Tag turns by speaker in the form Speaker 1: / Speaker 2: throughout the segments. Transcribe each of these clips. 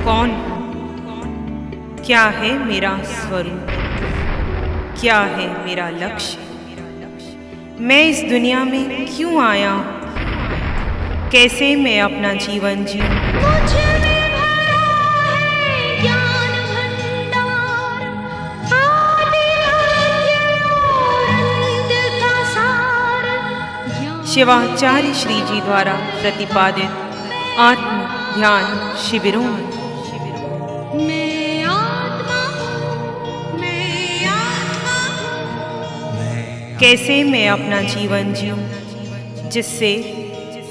Speaker 1: कौन हूँ, क्या है मेरा स्वरूप, क्या है मेरा लक्ष्य, मैं इस दुनिया में क्यों आया हूँ, कैसे मैं अपना जीवन जीऊँ। शिवाचार्य श्री जी द्वारा प्रतिपादित आत्म ध्यान शिविरों में कैसे मैं अपना जीवन जीऊँ जिससे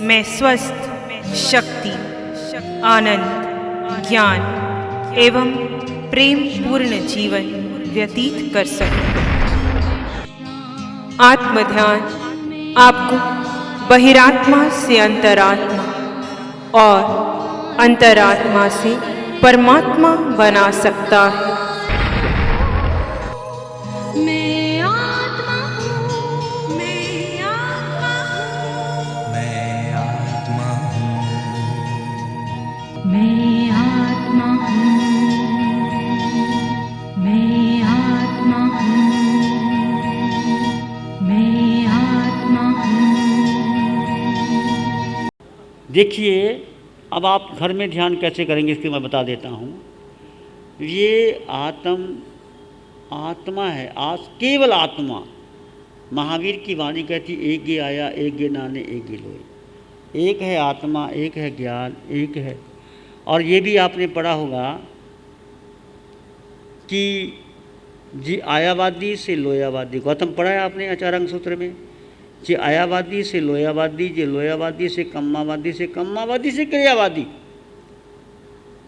Speaker 1: मैं स्वस्थ, शक्ति, आनंद, ज्ञान एवं प्रेम पूर्ण जीवन व्यतीत कर सकूं। आत्म ध्यान आपको बहिरात्मा से अंतरात्मा और अंतरात्मा से परमात्मा बना सकता है।
Speaker 2: मैं आत्मा हूँ, मैं आत्मा हूँ,
Speaker 3: मैं आत्मा हूँ,
Speaker 2: मैं आत्मा हूँ, मैं आत्मा हूँ, मैं आत्मा हूँ।
Speaker 4: देखिए, अब आप घर में ध्यान कैसे करेंगे इसके मैं बता देता हूँ। ये आत्मा है, केवल आत्मा। महावीर की वाणी कहती एक गे आया, एक गे नाने, एक गे लोए। एक है आत्मा, एक है ज्ञान, एक है। और ये भी आपने पढ़ा होगा कि जी आयावादी से लोयावादी, गौतम पढ़ा है आपने आचार्य सूत्र में। जे आयावादी से लोयावादी, जे लोयावादी से कम्मावादी से क्रियावादी।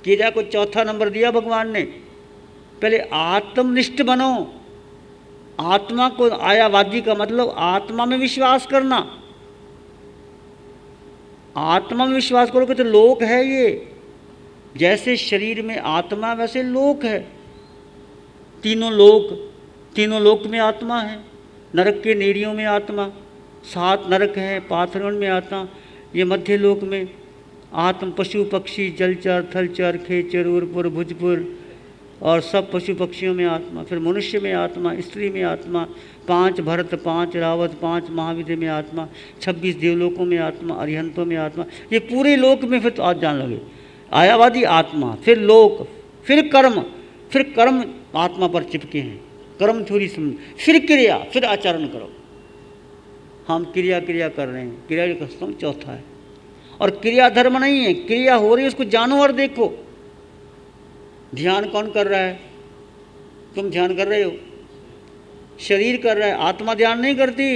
Speaker 4: क्रिया को चौथा नंबर दिया भगवान ने। पहले आत्मनिष्ठ बनो। आत्मा को, आयावादी का मतलब आत्मा में विश्वास करना। आत्मा में विश्वास करोगे तो लोक है ये। जैसे शरीर में आत्मा वैसे लोक है। तीनों लोक में आत्मा है। नरक के नेरियों में आत्मा, 7 नरक है, पाथरण में आत्मा, ये मध्य लोक में आत्म, पशु पक्षी, जलचर, थलचर, खेचर, उर्पुर, भुजपुर और सब पशु पक्षियों में आत्मा। फिर मनुष्य में आत्मा, स्त्री में आत्मा, 5 भरत, 5 रावत, 5 महाविद्य में आत्मा, 26 देवलोकों में आत्मा, अरिहंतों में आत्मा। ये पूरे लोक में फिर तो आज जान लगे। आयावादी आत्मा, फिर लोक, फिर कर्म आत्मा पर चिपके हैं। कर्म थोड़ी समझ, फिर क्रिया, फिर आचरण करो। हम क्रिया कर रहे हैं, क्रिया का स्तंभ चौथा है। और क्रिया धर्म नहीं है, क्रिया हो रही है उसको जानो और देखो। ध्यान कौन कर रहा है? तुम ध्यान कर रहे हो, शरीर कर रहा है, आत्मा ध्यान नहीं करती।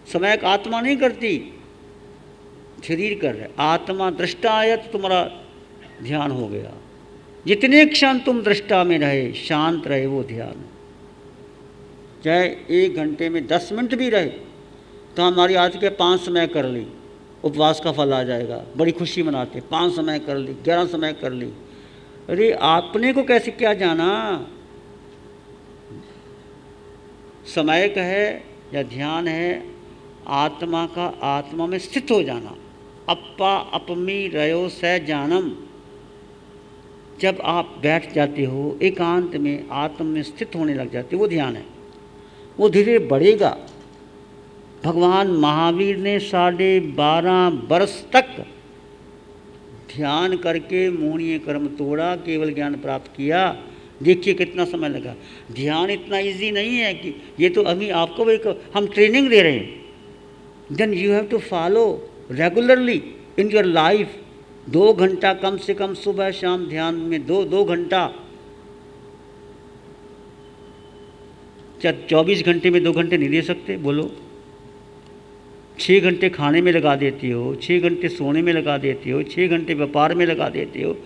Speaker 4: समय का आत्मा नहीं करती, शरीर कर रहा है। आत्मा दृष्टा आया तो तुम्हारा ध्यान हो गया। जितने क्षण तुम दृष्टा में रहे, शांत रहे, वो ध्यान। चाहे 1 घंटे में 10 मिनट भी रहे तो हमारी आज के 5 समय कर ली, उपवास का फल आ जाएगा। बड़ी खुशी मनाते, 5 समय कर ली, 11 समय कर ली। अरे आपने को कैसे क्या जाना? समय का है या ध्यान है, आत्मा का आत्मा में स्थित हो जाना। अप्पा अपमी रयो स जानम। जब आप बैठ जाते हो एकांत में, आत्म में स्थित होने लग जाते हो, वो ध्यान है। वो धीरे धीरे बढ़ेगा। भगवान महावीर ने 12.5 वर्ष तक ध्यान करके मोहनीय कर्म तोड़ा, केवल ज्ञान प्राप्त किया। देखिए कितना समय लगा। ध्यान इतना इजी नहीं है कि ये तो अभी आपको एक हम ट्रेनिंग दे रहे हैं। Then you have to follow regularly in your life. 2 घंटा कम से कम सुबह शाम ध्यान में, 2 घंटा। 24 घंटे में 2 घंटे नहीं दे सकते? बोलो। 6 घंटे खाने में लगा देती हो, 6 घंटे सोने में लगा देती हो, 6 घंटे व्यापार में लगा देती हो,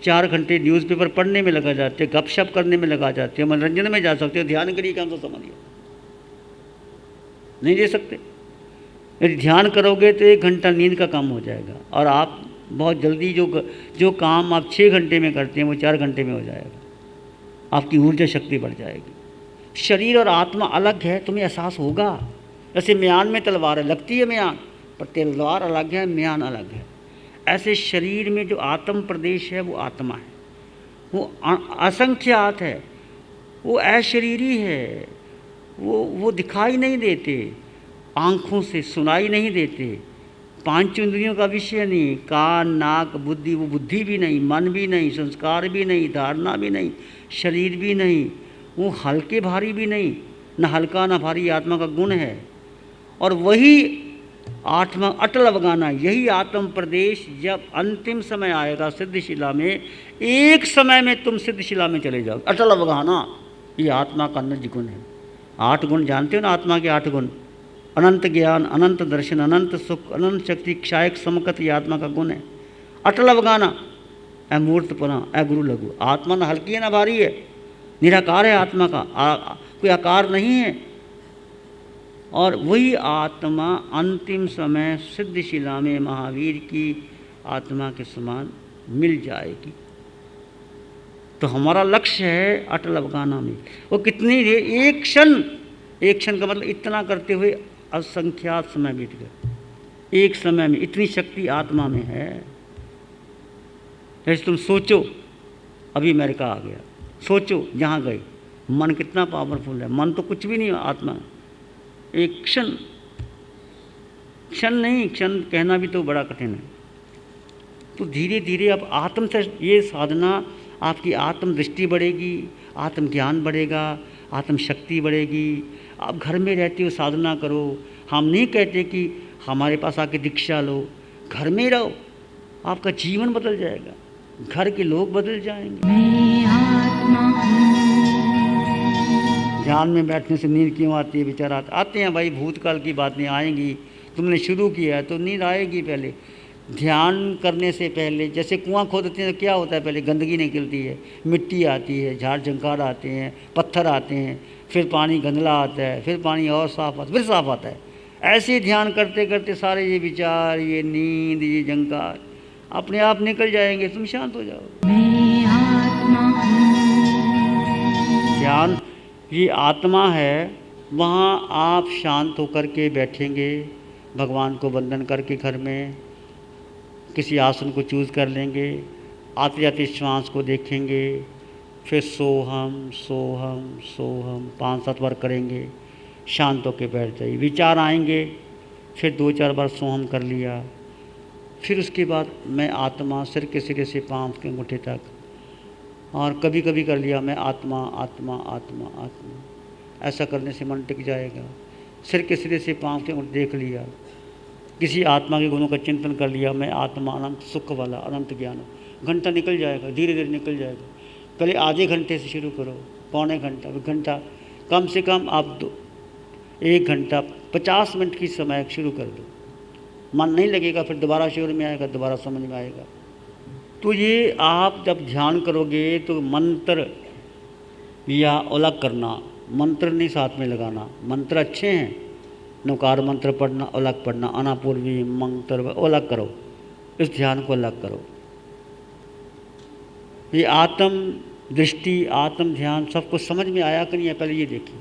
Speaker 4: 4 घंटे न्यूज़पेपर पढ़ने में लगा जाते हो, गपशप करने में लगा जाते हो, मनोरंजन में जा सकते हो। ध्यान करिए काम तो समझिए, नहीं दे सकते। यदि ध्यान करोगे तो 1 घंटा नींद का काम हो जाएगा और आप बहुत जल्दी जो काम आप 6 घंटे में करते हैं वो 4 घंटे में हो जाएगा। आपकी ऊर्जा शक्ति बढ़ जाएगी। शरीर और आत्मा अलग है, तुम्हें एहसास होगा। जैसे म्यान में तलवार है, लगती है म्यान, पर तलवार अलग है, म्यान अलग है। ऐसे शरीर में जो आत्म प्रदेश है वो आत्मा है, वो असंख्यात है, वो अशरीरी है, वो दिखाई नहीं देते, आँखों से सुनाई नहीं देते, पांच इंद्रियों का विषय नहीं, कान नाक बुद्धि, वो बुद्धि भी नहीं, मन भी नहीं, संस्कार भी नहीं, धारणा भी नहीं, शरीर भी नहीं, वो हल्के भारी भी नहीं, न हल्का न भारी आत्मा का गुण है। और वही आत्मा अटल अवगाना, यही आत्म प्रदेश जब अंतिम समय आएगा सिद्धशिला में, एक समय में तुम सिद्धशिला में चले जाओ। अटल अवगाना ये आत्मा का निज गुण है। 8 गुण जानते हो ना आत्मा के? 8 गुण, अनंत ज्ञान, अनंत दर्शन, अनंत सुख, अनंत शक्ति, क्षायक समकत, ये आत्मा का गुण है। अटल अवगाना, अमूर्तपना, अगुरु लघु। आत्मा न हल्की है न भारी है, निराकार है आत्मा का, कोई आकार नहीं है। और वही आत्मा अंतिम समय सिद्धशिला में महावीर की आत्मा के समान मिल जाएगी। तो हमारा लक्ष्य है अटल अवगाना में। वो कितनी एक क्षण का मतलब इतना करते हुए असंख्यात समय बीत गए। एक समय में इतनी शक्ति आत्मा में है। जैसे तुम सोचो, अभी अमेरिका आ गया, सोचो जहाँ गए, मन कितना पावरफुल है। मन तो कुछ भी नहीं है, आत्मा एक क्षण नहीं, क्षण कहना भी तो बड़ा कठिन है। तो धीरे धीरे अब आत्म से ये साधना, आपकी आत्म दृष्टि बढ़ेगी, आत्म ज्ञान बढ़ेगा, आत्म शक्ति बढ़ेगी। आप घर में रहते हो साधना करो। हम नहीं कहते कि हमारे पास आके दीक्षा लो, घर में रहो, आपका जीवन बदल जाएगा, घर के लोग बदल जाएंगे।
Speaker 2: मैं आत्मा हूँ।
Speaker 4: ध्यान में बैठने से नींद क्यों आती है? विचार आते हैं भाई, भूतकाल की बातें आएंगी। तुमने शुरू किया है तो नींद आएगी। पहले ध्यान करने से पहले जैसे कुआं खोदते हैं तो क्या होता है? पहले गंदगी निकलती है, मिट्टी आती है, झाड़ झंकार आते हैं, पत्थर आते हैं, फिर पानी गंदला आता है, फिर पानी और साफ आता है, फिर साफ आता है। ऐसे ध्यान करते करते सारे ये विचार, ये नींद, ये झंकार अपने आप निकल जाएंगे, तुम शांत हो जाओगे।
Speaker 2: मैं आत्मा हूँ।
Speaker 4: ध्यान ये आत्मा है, वहाँ आप शांत होकर के बैठेंगे, भगवान को वंदन करके घर में किसी आसन को चूज़ कर लेंगे, आते जाते श्वास को देखेंगे, फिर सोहम सोहम सोहम 5-7 बार करेंगे, शांत होकर बैठ जाइए। विचार आएंगे, फिर 2-4 बार सोहम कर लिया, फिर उसके बाद मैं आत्मा, सिर के सिरे से पाँव के अंगूठे तक, और कभी कभी कर लिया मैं आत्मा आत्मा आत्मा आत्मा। ऐसा करने से मन टिक जाएगा। सिर के सिरे से पाँव के अंगूठे देख लिया, किसी आत्मा के गुणों का चिंतन कर लिया, मैं आत्मा अनंत सुख वाला, अनंत ज्ञान। घंटा निकल जाएगा, धीरे धीरे निकल जाएगा। पहले आधे घंटे से शुरू करो, पौने घंटा, घंटा, कम से कम आप 1 घंटा 50 मिनट की समय शुरू कर दो। मन नहीं लगेगा, फिर दोबारा शुरू में आएगा, दोबारा समझ में आएगा। तो ये आप जब ध्यान करोगे तो मंत्र या अलग करना, मंत्र नहीं साथ में लगाना। मंत्र अच्छे हैं, नकार मंत्र पढ़ना, अलग पढ़ना, अनापूर्वी मंत्र अलग करो, इस ध्यान को अलग करो। ये आत्म दृष्टि, आत्म ध्यान सबको समझ में आया कि नहीं है? पहले ये देखिए।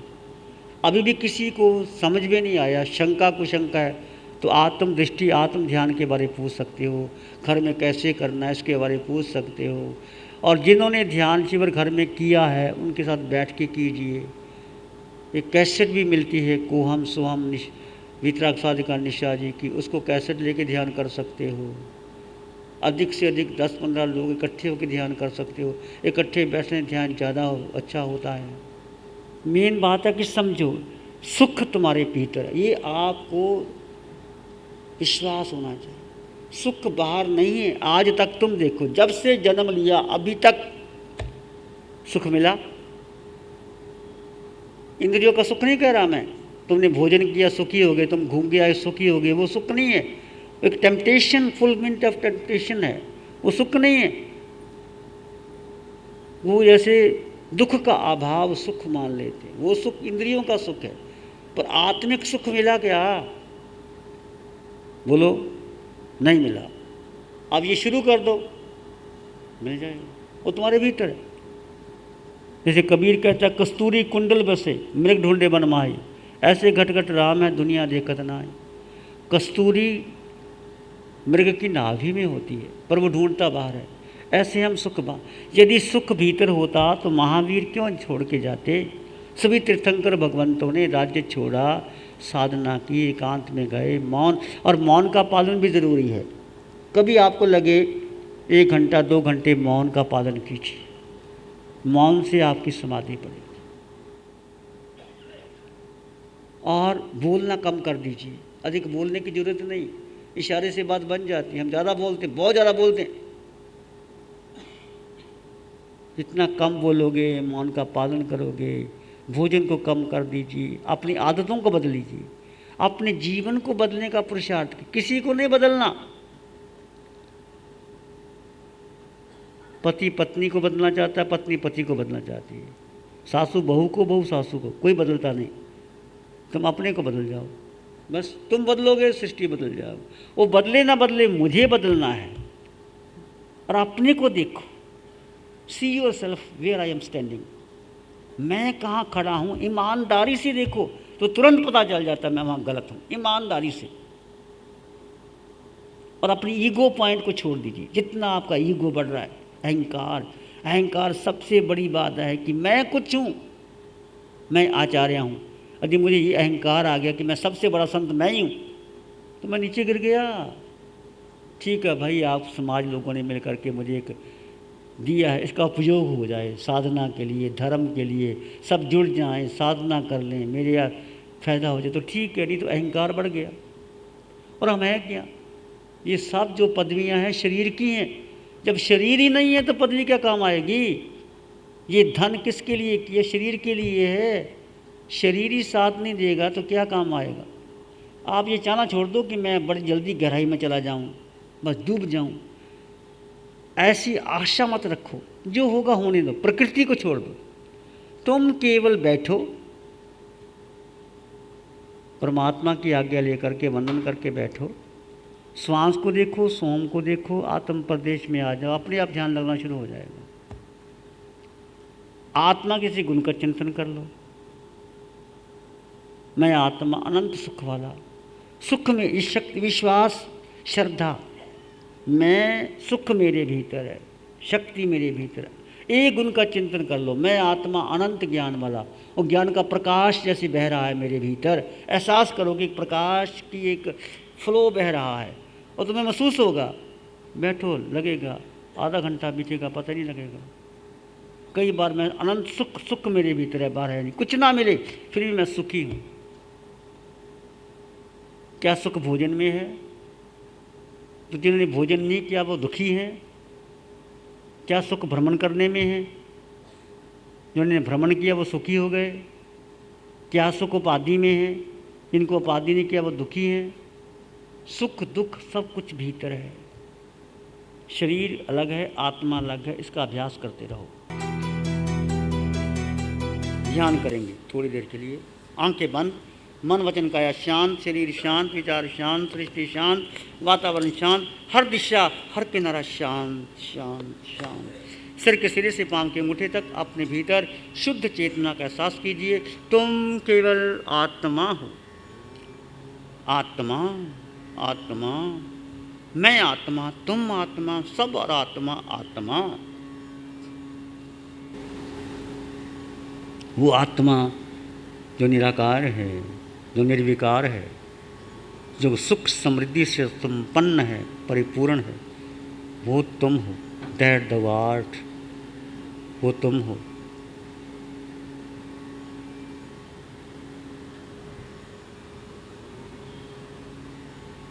Speaker 4: अभी भी किसी को समझ में नहीं आया, शंका कुशंका है, तो आत्म दृष्टि, आत्म ध्यान के बारे में पूछ सकते हो। घर में कैसे करना है इसके बारे में पूछ सकते हो। और जिन्होंने ध्यान शिविर घर में किया है उनके साथ बैठ के कीजिए। एक कैसेट भी मिलती है, कोहम सोहम वितराग साधिका निशा जी की, उसको कैसेट लेके ध्यान कर सकते हो। अधिक से अधिक 10-15 लोग इकट्ठे होकर ध्यान कर सकते हो। इकट्ठे बैठने ध्यान ज़्यादा अच्छा होता है। मेन बात है कि समझो, सुख तुम्हारे भीतर है, ये आपको विश्वास होना चाहिए। सुख बाहर नहीं है। आज तक तुम देखो, जब से जन्म लिया अभी तक सुख मिला? इंद्रियों का सुख नहीं कह रहा मैं। तुमने भोजन किया सुखी हो गए, तुम घूम के आए सुखी हो गए, वो सुख नहीं है। एक टेम्पटेशन, फुलफिलमेंट ऑफ टेम्पटेशन है, वो सुख नहीं है। वो जैसे दुख का अभाव सुख मान लेते हैं, वो सुख इंद्रियों का सुख है। पर आत्मिक सुख मिला क्या? बोलो, नहीं मिला। अब ये शुरू कर दो, मिल जाएगा, वो तुम्हारे भीतर है। जैसे कबीर कहता है, कस्तूरी कुंडल बसे मृग ढूंढे बन माही, ऐसे घट घट राम है दुनिया देखत नाई। कस्तूरी मृग की नाभि में होती है, पर वो ढूंढता बाहर है। ऐसे हम सुख यदि सुख भीतर होता तो महावीर क्यों छोड़ के जाते? सभी तीर्थंकर भगवंतों ने राज्य छोड़ा, साधना की, एकांत में गए, मौन, और मौन का पालन भी ज़रूरी है। कभी आपको लगे 1 घंटा 2 घंटे मौन का पालन कीजिए, मौन से आपकी समाधि पड़ेगी। और बोलना कम कर दीजिए, अधिक बोलने की जरूरत नहीं, इशारे से बात बन जाती है। हम ज़्यादा बोलते हैं, बहुत ज़्यादा बोलते हैं। जितना कम बोलोगे, मौन का पालन करोगे, भोजन को कम कर दीजिए, अपनी आदतों को बदल लीजिए, अपने जीवन को बदलने का पुरुषार्थ, किसी को नहीं बदलना। पति पत्नी को बदलना चाहता है, पत्नी पति को बदलना चाहती है, सासू बहू को, बहू सासू को, कोई बदलता नहीं। तुम अपने को बदल जाओ, बस तुम बदलोगे सृष्टि बदल जाओ। वो बदले ना बदले, मुझे बदलना है। और अपने को देखो, see yourself where I am standing, मैं कहाँ खड़ा हूँ। ईमानदारी से देखो तो तुरंत पता चल जाता है मैं वहाँ गलत हूँ, ईमानदारी से। और अपनी ईगो पॉइंट को छोड़ दीजिए। जितना आपका ईगो बढ़ रहा है, अहंकार, अहंकार सबसे बड़ी बात है कि मैं कुछ हूँ, मैं आचार्य हूँ। यदि मुझे ये अहंकार आ गया कि मैं सबसे बड़ा संत मैं ही हूँ, तो मैं नीचे गिर गया। ठीक है भाई, आप समाज लोगों ने मिल करके मुझे एक दिया है, इसका उपयोग हो जाए साधना के लिए, धर्म के लिए, सब जुड़ जाएं, साधना कर लें, मेरे यार फायदा हो जाए तो ठीक है, नहीं तो अहंकार बढ़ गया। और हम हैं क्या? ये सब जो पदवियां हैं शरीर की हैं। जब शरीर ही नहीं है तो पदवी क्या काम आएगी? ये धन किसके लिए? ये शरीर के लिए है। शरीर ही साथ नहीं देगा तो क्या काम आएगा? आप ये चाहना छोड़ दो कि मैं बड़ी जल्दी गहराई में चला जाऊं, बस डूब जाऊं, ऐसी आशा मत रखो। जो होगा होने दो, प्रकृति को छोड़ दो। तुम केवल बैठो, परमात्मा की आज्ञा लेकर के वंदन करके बैठो, श्वास को देखो, सोम को देखो, आत्म प्रदेश में आ जाओ, अपने आप ध्यान लगना शुरू हो जाएगा। आत्मा किसी गुण का चिंतन कर लो। मैं आत्मा अनंत सुख वाला, सुख में शक्ति, विश्वास, श्रद्धा, मैं सुख मेरे भीतर है, शक्ति मेरे भीतर है। एक गुण का चिंतन कर लो, मैं आत्मा अनंत ज्ञान वाला, और ज्ञान का प्रकाश जैसे बह रहा है मेरे भीतर। एहसास करो कि प्रकाश की एक फ्लो बह रहा है और तुम्हें महसूस होगा। बैठो, लगेगा आधा घंटा बीतेगा पता नहीं लगेगा। कई बार मैं अनंत सुख, सुख मेरे भीतर है, बाहर है नहीं। कुछ ना मिले फिर भी मैं सुखी हूँ। क्या सुख भोजन में है? तो जिन्होंने भोजन नहीं किया वो दुखी हैं। क्या सुख भ्रमण करने में है? जिन्होंने भ्रमण किया वो सुखी हो गए। क्या सुख उपाधि में है? जिनको उपाधि नहीं किया वो दुखी हैं। सुख दुख सब कुछ भीतर है। शरीर अलग है, आत्मा अलग है। इसका अभ्यास करते रहो। ध्यान करेंगे थोड़ी देर के लिए, आंखें बंद, मन वचन काया शांत, शरीर शांत, विचार शांत, सृष्टि शांत, वातावरण शांत, हर दिशा हर किनारा शांत शांत शांत। सिर के सिरे से पांव के अंगूठे तक अपने भीतर शुद्ध चेतना का एहसास कीजिए। तुम केवल आत्मा हो। आत्मा आत्मा, मैं आत्मा, तुम आत्मा, सब और आत्मा आत्मा। वो आत्मा जो निराकार है, जो निर्विकार है, जो सुख समृद्धि से संपन्न है, परिपूर्ण है, वो तुम हो। दैट द वाट, वो तुम हो।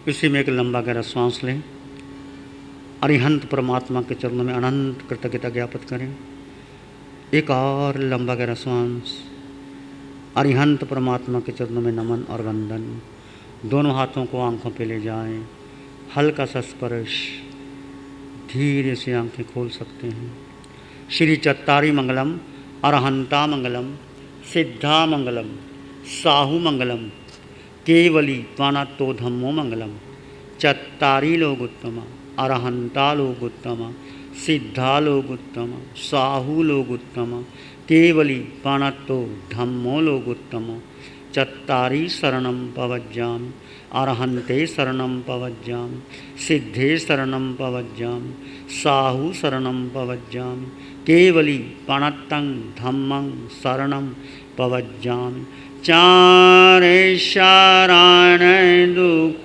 Speaker 4: इसी में एक लंबा गहरा सांस लें। अरिहंत परमात्मा के चरणों में अनंत कृतज्ञता ज्ञापित करें। एक और लंबा गहरा सांस। अरिहंत परमात्मा के चरणों में नमन और वंदन। दोनों हाथों को आंखों पे ले जाएं। हल्का सा स्पर्श, धीरे से आंखें खोल सकते हैं। श्री चत्तारी मंगलम, अरहंता मंगलम, सिद्धा मंगलम, साहू मंगलम, केवली त्वानातो धम्मो मंगलम। चत्तारी लोग उत्तमा, अरहंता लोग उत्तमा, सिद्धा लोग उत्तम, साहू लोग उत्तम, केवली पाणत्तो धम्मो लोग उत्तम। चत्तारी शरणम पवज्जामि, अरहन्ते शरणं पवज्जामि, सिद्धे शरणं पवज्जामि, साहु शरणं पवज्जामि, केवली प्रणतं धम्मं शरणं पवज्जामि। चारे शरण दुख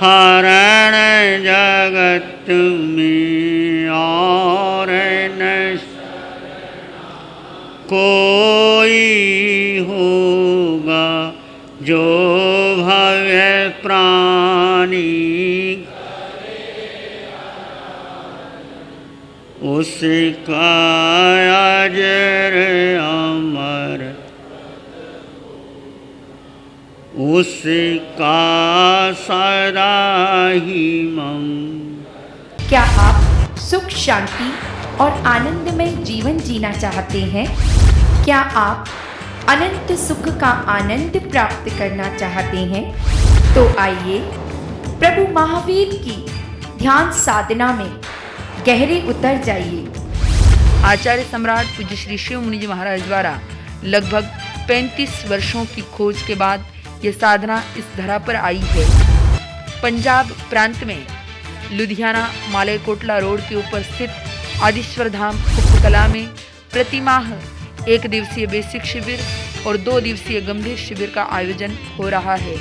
Speaker 4: हरण जगत में और न कोई होगा जो भव्य प्राणी उसका अजर अमर उसका सदा ही मंग।
Speaker 5: क्या आप सुख शांति और आनंदमय जीवन जीना चाहते हैं? क्या आप अनंत सुख का आनंद प्राप्त करना चाहते हैं? तो आइए प्रभु महावीर की ध्यान साधना में गहरे उतर जाइए।
Speaker 6: आचार्य सम्राट पूज्य श्री शिव मुनि जी महाराज द्वारा लगभग 35 वर्षों की खोज के बाद यह साधना इस धरा पर आई है। पंजाब प्रांत में लुधियाना मालेरकोटला रोड के ऊपर स्थित आदिश्वर धाम उपकला में प्रतिमाह 1 दिवसीय बेसिक शिविर और 2 दिवसीय गंभीर शिविर का आयोजन हो रहा है।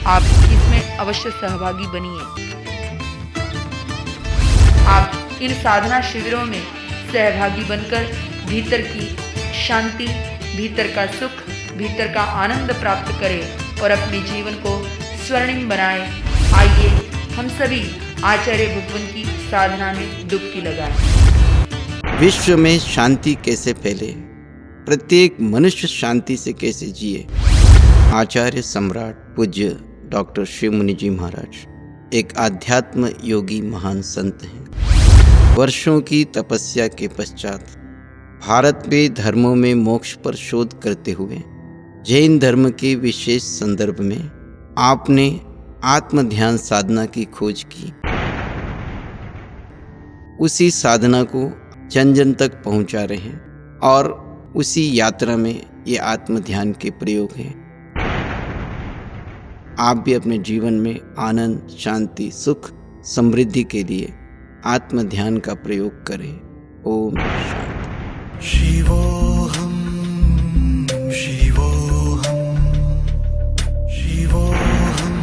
Speaker 6: आप इसमें अवश्य सहभागी बनिए। आप इन साधना शिविरों में सहभागी बनकर भीतर की शांति, भीतर का सुख, भीतर का आनंद प्राप्त करें और अपने जीवन को स्वर्णिम बनाएं। आइए हम सभी आचार्य भगवान की साधना में डुबकी लगाएं।
Speaker 7: विश्व में शांति कैसे फैले, प्रत्येक मनुष्य शांति से कैसे जिए। आचार्य सम्राट पूज्य डॉक्टर शिव मुनि जी महाराज एक आध्यात्म योगी महान संत हैं। वर्षों की तपस्या के पश्चात भारत में धर्मों में मोक्ष पर शोध करते हुए जैन धर्म के विशेष संदर्भ में आपने आत्म ध्यान साधना की खोज की। उसी साधना को जन जन तक पहुंचा रहे हैं और उसी यात्रा में ये आत्म ध्यान के प्रयोग हैं। आप भी अपने जीवन में आनंद, शांति, सुख, समृद्धि के लिए आत्म ध्यान का प्रयोग करें। ओम शांति।
Speaker 3: शिवोऽहं शिवोऽहं शिवोऽहं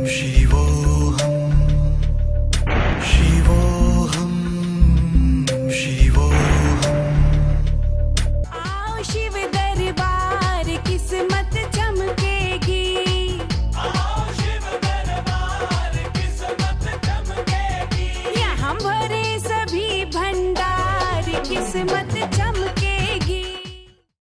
Speaker 3: शिवोऽहं शिवोऽहं शिवोऽहं।
Speaker 8: आओ शिव दरबार किस्मत चमकेगी। आओ शिव दरबार किस्मत चमकेगी। यहाँ भरे सभी भंडार किस्मत